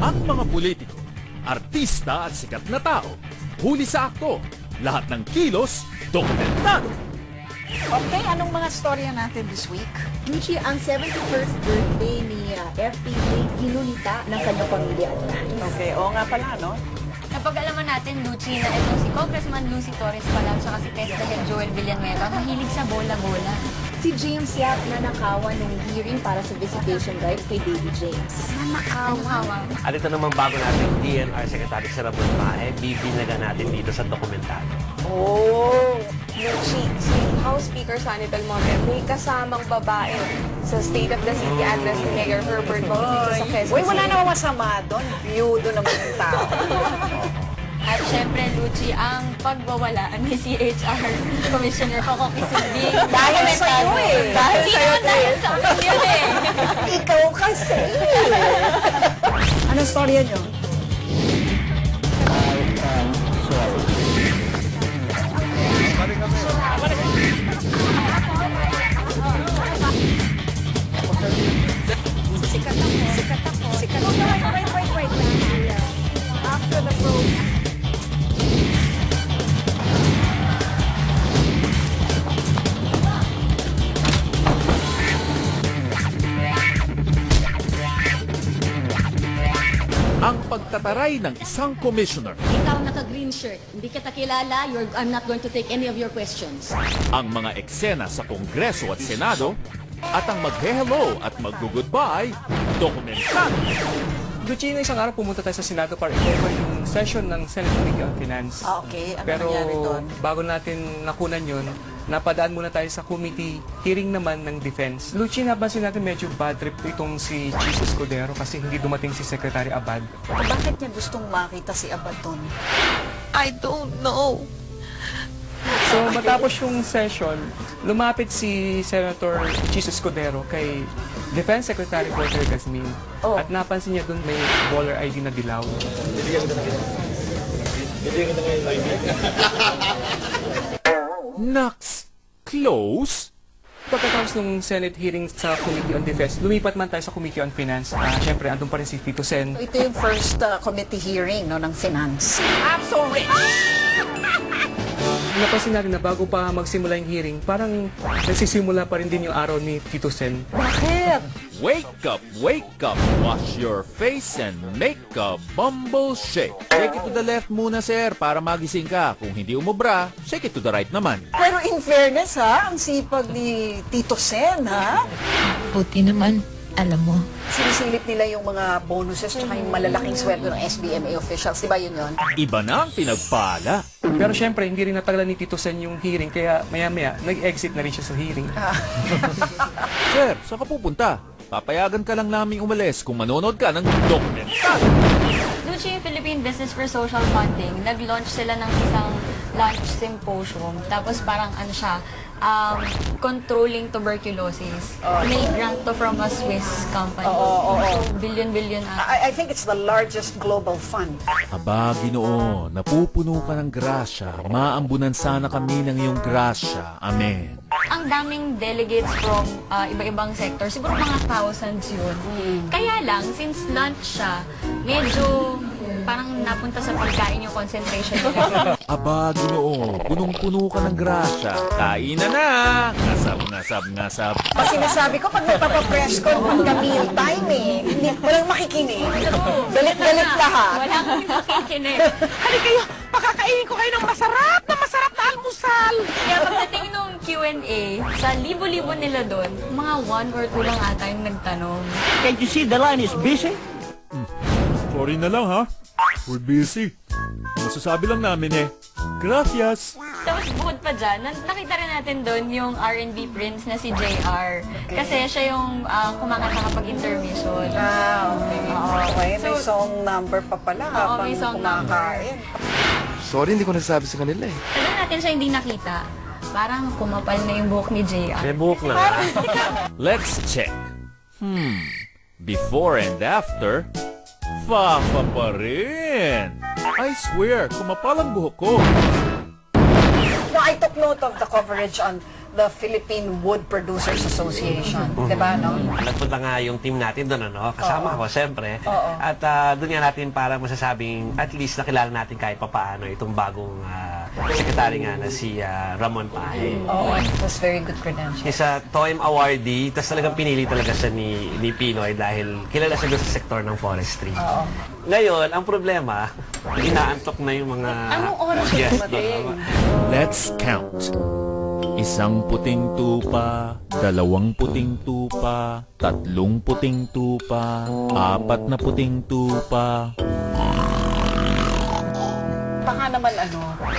Ang mga politiko, artista at sikat na tao, huli sa akto, lahat ng kilos, dokumentado. Okay, anong mga storya natin this week? Gucci, ang 71st birthday ni FPJ ginunita ng kanyang pamilya. Okay, oo nga pala, no? Napag-alaman natin, Lucy, na ito si Congressman Lucy Torres pala at si Testa Head Joel Villanueva mahilig sa bola-bola. Si James Yap na nakawa nung hearing para sa visitation rights kay Baby James. Nanakawa. At ito naman bago natin, DNR Secretary Sara Bonfae, bibinagan natin dito sa dokumentado. Oh! Lucy, si House Speaker Sonny Belmonte may kasamang babae sa State of the City address ni Mayor Herbert Bautista sa Quezon City. Uy, wala namang masama doon. Viewdo naman yung tao. At syempre, Lucy, ang pagwawala ni CHR Commissioner Coco Kisubing. Dahil sa'yo eh. Dahil sa'yo Dahil sa akin yun eh. Ikaw kasi. Anong storya nyo? Sikat ako. Wait. After the program. Ang pagtataray ng isang commissioner. Ikaw naka-green shirt. Hindi kita kilala. I'm not going to take any of your questions. Ang mga eksena sa Kongreso at Senado. At ang maghe-hello at mag-goodbye, dokumentado. Gucci, na isang araw pumunta tayo sa Senado para i-cover yung session ng Senate Committee on Finance. Ah, okay. Ano Pero nangyari doon? bago natin nakunan yun, napadaan muna tayo sa committee hearing naman ng defense. Lucy, napansin natin medyo bad trip itong si Jesus Escudero kasi hindi dumating si Secretary Abad. Bakit niya gustong makita si Abad doon? I don't know. So matapos yung session, lumapit si Senator Jesus Escudero kay Defense Secretary Walter Gasmin at napansin niya doon may baller ID na dilaw. Naks, close? Pagkatapos ng Senate hearing sa Committee on Defense, lumipat man tayo sa Committee on Finance. Siyempre, andun pa rin si Tito Sen. Ito yung first committee hearing no, ng finance. I'm sorry! Napansin natin na bago pa magsimula yung hearing, parang nagsisimula pa rin din yung araw ni Tito Sen. Bakit? Wake up, wash your face and make a bumble shake. Shake it to the left muna, sir, para magising ka. Kung hindi umubra, shake it to the right naman. Pero in fairness ha, ang sipag ni Tito Sen ha. Buti naman, alam mo. Sinisilip nila yung mga bonuses at yung malalaking sweldo ng SBMA officials. Diba yun yun? Iba na ang pinagpala. Pero siyempre, hindi rin natagalan ni Tito Sen yung hearing, kaya maya-maya, nag-exit na rin siya sa hearing. Sir, saan ka pupunta? Papayagan ka lang namin umalis kung manonood ka ng dokumentado. Lucy, Philippine Business for Social Funding, nag-launch sila ng isang lunch symposium. Tapos parang ano siya, controlling tuberculosis. May grant to from a Swiss company. So, billion-billion I think it's the largest global fund. Aba, Ginoo, napupuno ka ng grasya. Maambunan sana kami ng iyong grasya. Amen. Ang daming delegates from iba-ibang sector. Siguro mga thousands yun. Kaya lang, since lunch siya, medyo parang napunta sa pagkain yung concentration nila. Aba, Ginoo, punong-puno ka ng grasya. Kain na! Ngasab. Kasi sinasabi ko, pag nagpapapress ko, pagka meal time eh, walang makikinig. Galit-galit lahat. Walang makikinig. Halika kayo, pakakainin ko kayo ng masarap na almusal. Kaya pagdating nung Q&A, sa libo-libo nila doon, mga 1 or 2 lang ata yung nagtanong. Can't you see the line is busy? Sorry na lang, ha? We're busy. Masasabi lang namin eh. Gracias! Tapos bukod pa dyan, nakita rin natin doon yung R&B prince na si JR. Kasi siya yung kumakanta kapag intermission. Okay. May song number pa pala habang may song number. kumakain. Sorry, hindi ko nasabi sa kanila eh. Tagal natin siya hindi nakita. Parang kumapal na yung buhok ni JR. May buhok na nga. Let's check. Before and after, Fafa pa rin. I swear, kumapal ang buhok ko. No, I took note of the coverage on the Philippine Wood Producers Association. Diba, no? Nagpunta nga yung team natin doon, ano? Kasama ako, siyempre. At doon nga natin para masasabing, at least nakilala natin kahit papaano itong bagong secretary nga na si Ramon Pahe. It was very good credentials. He's a TOEM awardee, tapos talagang pinili talaga siya ni Pinoy dahil kilala siya doon sa sektor ng forestry. Ngayon, ang problema, inaantok na yung mga guests doon. Let's count. Isang puting tupa, dalawang puting tupa, tatlong puting tupa, apat na puting tupa. Baka naman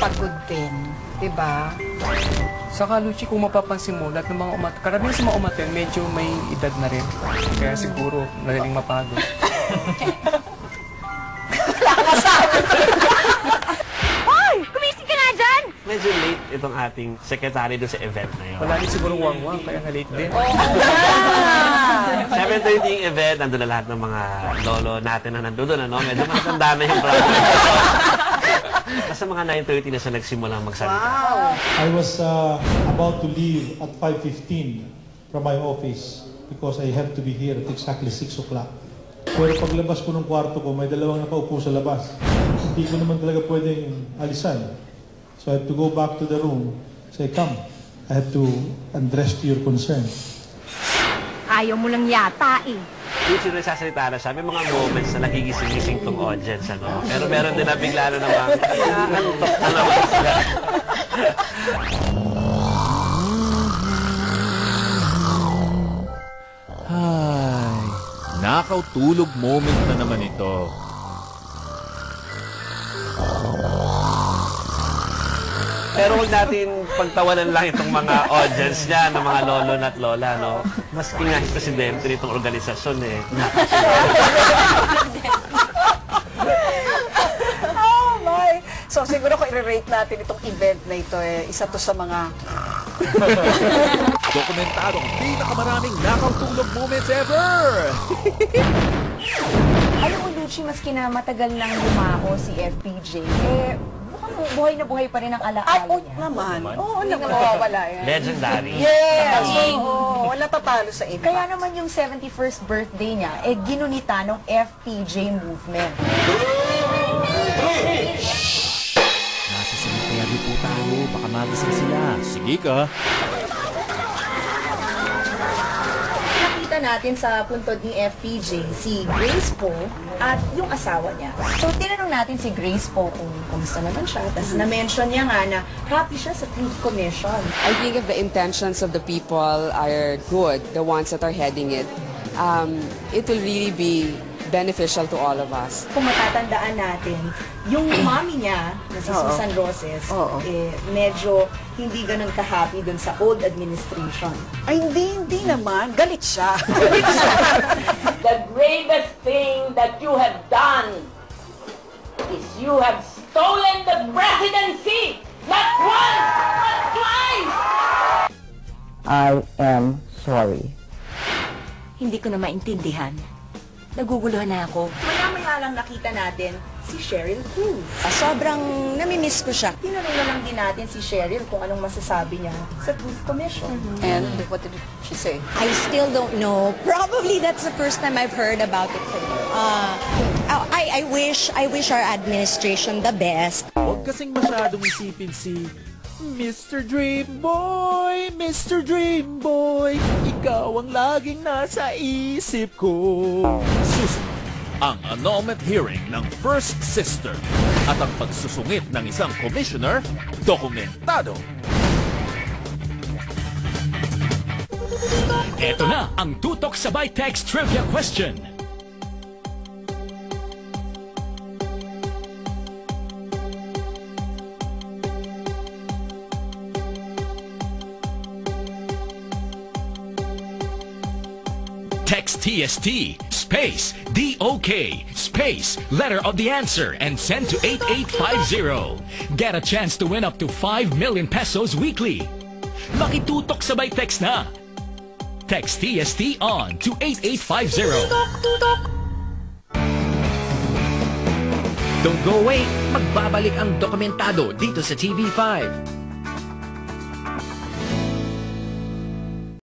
pagod din. Diba? Saka, Luchi, kung mapapansin mo, lahat ng mga karamihan sa mga umaten, medyo may edad na rin. Kaya siguro, madaling mapagod. Hoy! Kumising ka na dyan! Medyo late itong ating secretary doon sa event na yun. Wala rin siguro wang-wang, kaya na late din. 7:30 yung event, nandun na lahat ng mga lolo natin na nandun doon, ano? Medyo matanda na yung problem. Kasi mga 9:30 na siya nagsimulang magsalita. I was about to leave at 5:15 from my office because I have to be here at exactly 6 o'clock. Pero paglabas ko ng kwarto ko, may dalawang nakaupo sa labas. Hindi ko naman talaga pwedeng alisan. So I have to go back to the room, say, come, I have to address to your concern. Ayaw mo lang yata eh. Yung sinasasalita na siya, may mga moments na nagigising-gising tong audience, ano? Pero meron din na bigla na naman, antok na naman sila. Ay, nakautulog moment na naman ito. Pero huwag natin pagtawanan lang itong mga audience niya, ng mga lolo at lola, no? Maski nga yung presidente nitong organisasyon, eh. Oh my! So siguro kung i-rate natin itong event na ito, isa to sa mga Dokumentadong pinakamaraming nakautulog moments ever! Alam mo, Luchi, maski na matagal nang lumako si FPJ, mukhang buhay na buhay pa rin ang alaala niya. naman. Oo, hindi nawawala yan. Legendary. Yes! Oo, wala tatalo sa iba. Kaya naman yung 71st birthday niya, ginunita ng FPJ movement. Nasa cemetery po tayo, baka magising sila. Sige ka. Nakita natin sa puntod ni FPJ si Grace Po at yung asawa niya. So, tinanong natin si Grace Po kung kumusta naman siya. Tapos na-mention niya nga na happy siya sa Truth Commission. I think if the intentions of the people are good, the ones that are heading it will really be beneficial to all of us. Kung matatandaan natin, yung mommy niya, na si Susan Roses, medyo hindi ganun ka-happy dun sa old administration. Ay, hindi naman. Galit siya. The gravest thing that you have done is you have stolen the presidency! Not once, but twice! I am sorry. Hindi ko na maintindihan. Naguguluhan na ako. Maya-maya lang nakita natin si Sheryl Cruz. Sobrang namimiss ko siya. Tinanong na lang din natin si Sheryl kung anong masasabi niya sa Truth Commission. And what did she say? I still don't know. Probably that's the first time I've heard about it from her. I wish our administration the best. Huwag kasing masyadong isipin si Mr. Dream Boy, Mr. Dream Boy, ikaw ang laging nasa isip ko. Susunod, ang annulment hearing ng First Sister at ang pagsusungit ng isang commissioner, dokumentado. Eto na ang Tutok Sabay Text Trivia Question. Text TST, space, DOK, space, letter of the answer, and send to 8850. Get a chance to win up to 5 million pesos weekly. Makitutok sabay text na. Text TST on to 8850. Don't go away, magbabalik ang dokumentado dito sa TV5.